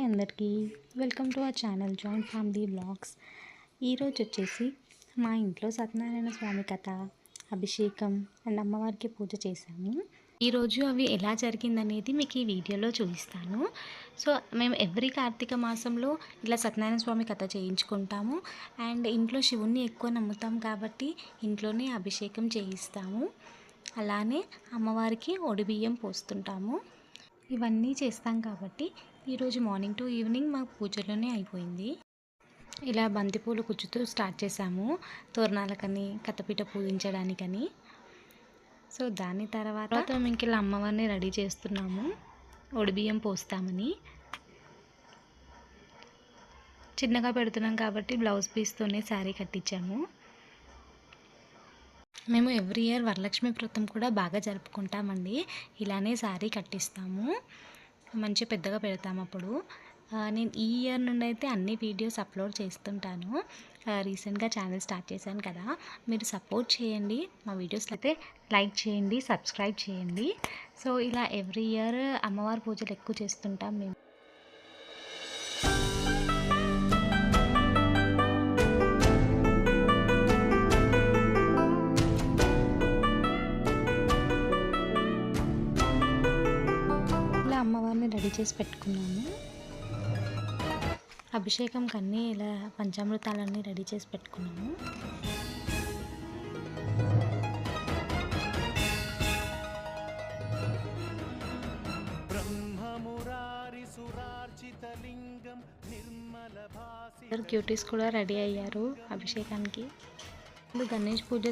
అందరికీ welcome to our channel joint family vlogs. ఈరోజు వచ్చేసి మా ఇంట్లో సత్యనారాయణ స్వామి కథ, అభిషేకం అండ్ అమ్మవారికి పూజ చేశాము. ఈరోజు అవి ఎలా జరిగిందనేది మీకు ఈ వీడియోలో చూపిస్తాను. సో మేము ఎవ్రీ కార్తీక మాసంలో ఇలా సత్యనారాయణ స్వామి కథ చేయించుకుంటాము. అండ్ ఇంట్లో శివుణ్ణి ఎక్కువ నమ్ముతాం కాబట్టి ఇంట్లోనే అభిషేకం చేయిస్తాము. అలానే అమ్మవారికి ఒడిబియ్యం పోస్తుంటాము. ఇవన్నీ చేస్తాం కాబట్టి ఈరోజు మార్నింగ్ టు ఈవినింగ్ మాకు పూజలోనే అయిపోయింది. ఇలా బంతిపూలు కుచ్చుతూ స్టార్ట్ చేసాము, తోరణాలకని కథపీట పూజించడానికని. సో దాని తర్వాత మేము ఇలా అమ్మవారిని రెడీ చేస్తున్నాము, ఒడిబియ్యం పోస్తామని. చిన్నగా పెడుతున్నాం కాబట్టి బ్లౌజ్ పీస్తోనే శారీ కట్టించాము. మేము ఎవ్రీ ఇయర్ వరలక్ష్మి వ్రతం కూడా బాగా జరుపుకుంటామండి. ఇలానే శారీ కట్టిస్తాము, మంచి పెద్దగా పెడతాము. అప్పుడు నేను ఈ ఇయర్ నుండి అయితే అన్ని వీడియోస్ అప్లోడ్ చేస్తుంటాను. రీసెంట్గా ఛానల్ స్టార్ట్ చేశాను కదా, మీరు సపోర్ట్ చేయండి. మా వీడియోస్ అయితే లైక్ చేయండి, సబ్స్క్రైబ్ చేయండి. సో ఇలా ఎవ్రీ ఇయర్ అమ్మవారి పూజలు ఎక్కువ చేస్తుంటాం మేము. అమ్మవారిని రెడీ చేసి పెట్టుకున్నాము. అభిషేకం కన్నీ ఇలా పంచామృతాలన్నీ రెడీ చేసి పెట్టుకున్నాము. క్యూటీస్ కూడా రెడీ అయ్యారు అభిషేకానికి. గణేష్ పూజ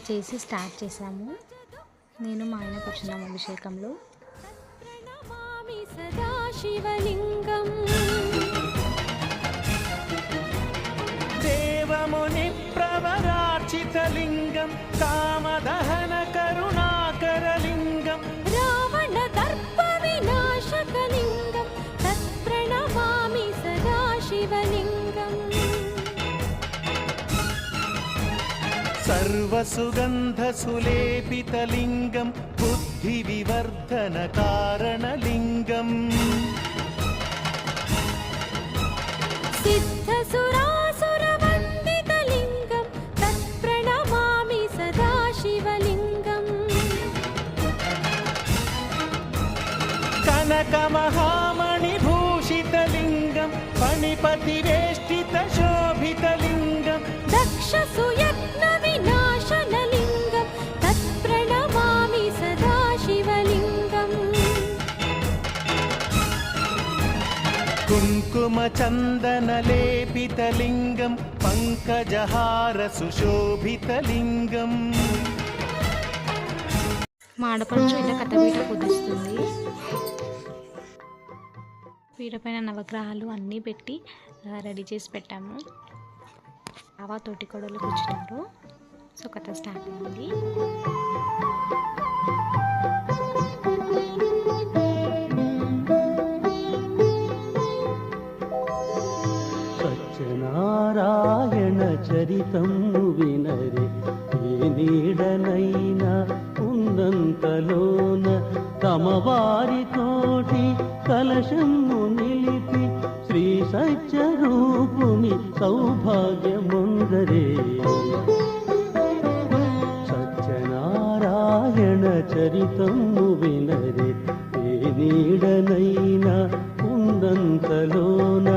చేసి స్టార్ట్ చేసాము. నేను మా ఆయన కూర్చున్నాము అభిషేకంలో. సదాశివలింగం దేవముని ప్రవరార్చితలింగం కామదహన కరుణాకరలింగం రావణ దర్ప వినాశకలింగం తత్ప్రణమామి సదాశివలింగం సర్వసుగంధసులేపితలింగం బుద్ధివివర్ధన కారణలింగం సిద్ధసురాసురవందితలింగం తత్ప్రణమామి సదాశివలింగం కనకమహామణిభూషితలింగం ఫణిపతివేష్టిత శోభితలింగం దక్షసుయజ్ఞ వినాశనలింగం తత్ప్రణమామి సదాశివలింగం కుంకుమచందనలేపితలింగం పంకజహార సుశోభితలింగం. మా ఆడపడుచు ఇలా కథపీట పూజిస్తుంది. పీట పైన నవగ్రహాలు అన్నీ పెట్టి రెడీ చేసి పెట్టాము. తోటి కొడలు కూర్చున్నారు. సో కథ స్టార్ట్ అయింది. సత్యనారాయణ చరితం వినరే, ఏ నీడనైనా ఉన్నంతలోన తమ వారితోటి కలశము నిలిపి శ్రీ సత్యరూపుని సౌభాగ్యముందరే. సత్యనారాయణ చరితము వినరే, ఏ నీడనైనా ఉన్నంతలోన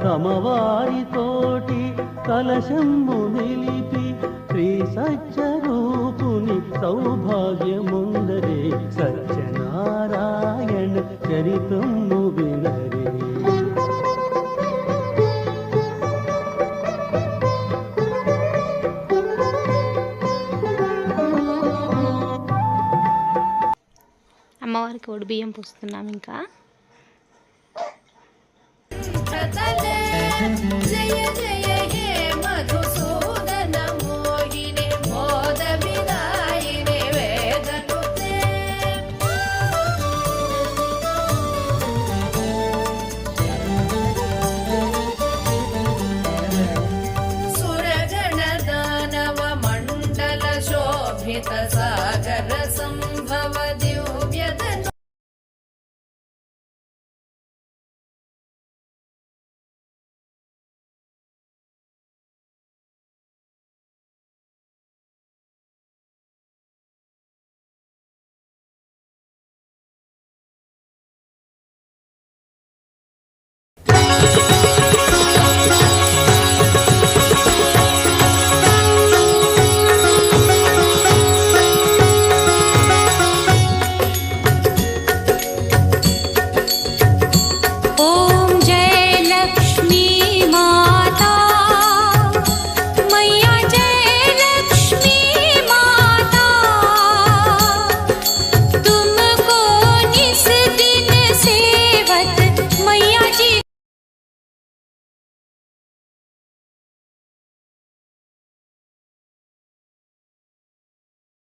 తమ వారితోటి కలశము నిలిపి శ్రీ సత్యరూపుని సౌభాగ్యముందరే. సత్యనారాయణ చరితము వినరే. అమ్మవారికి ఒడిబియ్యం పోస్తున్నాం. ఇంకా